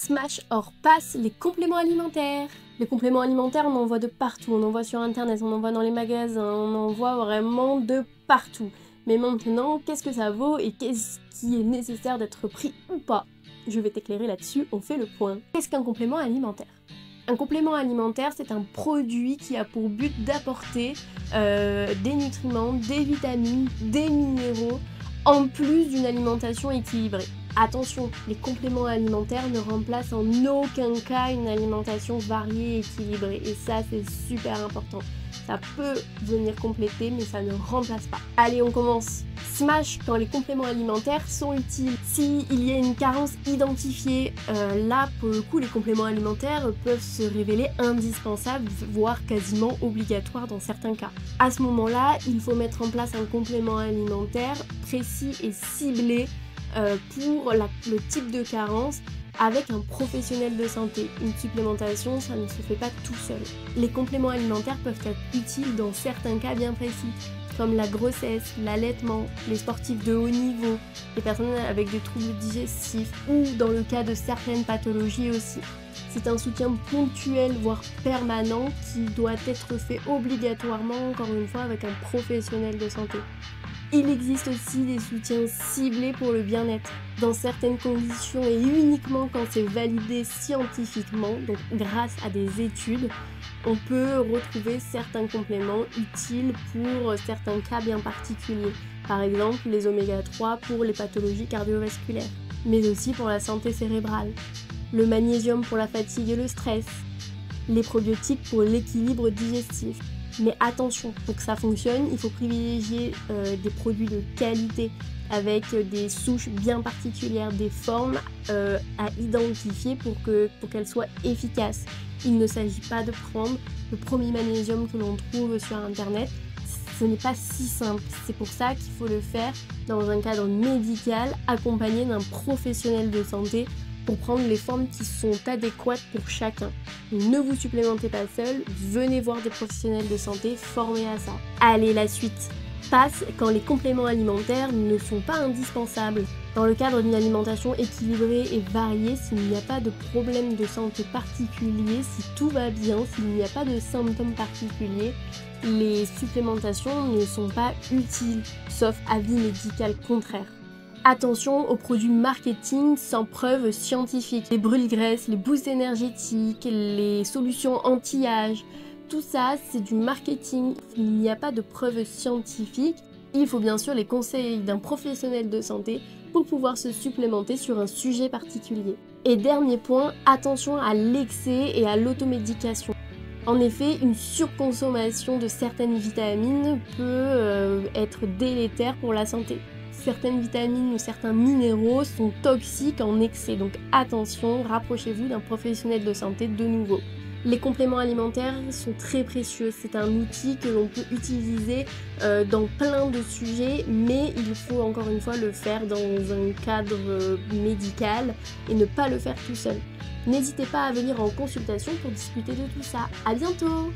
Smash or pass, les compléments alimentaires. Les compléments alimentaires, on en voit de partout, on en voit sur internet, on en voit dans les magasins, on en voit vraiment de partout. Mais maintenant, qu'est-ce que ça vaut et qu'est-ce qui est nécessaire d'être pris ou pas? Je vais t'éclairer là-dessus, on fait le point. Qu'est-ce qu'un complément alimentaire? Un complément alimentaire, c'est un produit qui a pour but d'apporter des nutriments, des vitamines, des minéraux, en plus d'une alimentation équilibrée. Attention, les compléments alimentaires ne remplacent en aucun cas une alimentation variée et équilibrée. Et ça, c'est super important. Ça peut venir compléter, mais ça ne remplace pas. Allez, on commence. Smash quand les compléments alimentaires sont utiles. S'il y a une carence identifiée, là, pour le coup, les compléments alimentaires peuvent se révéler indispensables, voire quasiment obligatoires dans certains cas. À ce moment-là, il faut mettre en place un complément alimentaire précis et ciblé pour le type de carence avec un professionnel de santé. Une supplémentation, ça ne se fait pas tout seul. Les compléments alimentaires peuvent être utiles dans certains cas bien précis, comme la grossesse, l'allaitement, les sportifs de haut niveau, les personnes avec des troubles digestifs ou dans le cas de certaines pathologies aussi. C'est un soutien ponctuel, voire permanent, qui doit être fait obligatoirement, encore une fois, avec un professionnel de santé. Il existe aussi des soutiens ciblés pour le bien-être, dans certaines conditions et uniquement quand c'est validé scientifiquement, donc grâce à des études, on peut retrouver certains compléments utiles pour certains cas bien particuliers. Par exemple, les oméga 3 pour les pathologies cardiovasculaires, mais aussi pour la santé cérébrale, le magnésium pour la fatigue et le stress, les probiotiques pour l'équilibre digestif. Mais attention, pour que ça fonctionne, il faut privilégier des produits de qualité avec des souches bien particulières, des formes à identifier pour qu'elles soient efficaces. Il ne s'agit pas de prendre le premier magnésium que l'on trouve sur internet. Ce n'est pas si simple. C'est pour ça qu'il faut le faire dans un cadre médical accompagné d'un professionnel de santé pour prendre les formes qui sont adéquates pour chacun. Ne vous supplémentez pas seul, venez voir des professionnels de santé formés à ça. Allez, la suite passe quand les compléments alimentaires ne sont pas indispensables. Dans le cadre d'une alimentation équilibrée et variée, s'il n'y a pas de problème de santé particulier, si tout va bien, s'il n'y a pas de symptômes particuliers, les supplémentations ne sont pas utiles, sauf avis médical contraire. Attention aux produits marketing sans preuve scientifique. Les brûle-graisses, les boosts énergétiques, les solutions anti-âge, tout ça c'est du marketing. Il n'y a pas de preuves scientifiques. Il faut bien sûr les conseils d'un professionnel de santé pour pouvoir se supplémenter sur un sujet particulier. Et dernier point, attention à l'excès et à l'automédication. En effet, une surconsommation de certaines vitamines peut être délétère pour la santé. Certaines vitamines ou certains minéraux sont toxiques en excès, donc attention, rapprochez-vous d'un professionnel de santé de nouveau. Les compléments alimentaires sont très précieux, c'est un outil que l'on peut utiliser dans plein de sujets, mais il faut encore une fois le faire dans un cadre médical et ne pas le faire tout seul. N'hésitez pas à venir en consultation pour discuter de tout ça. À bientôt!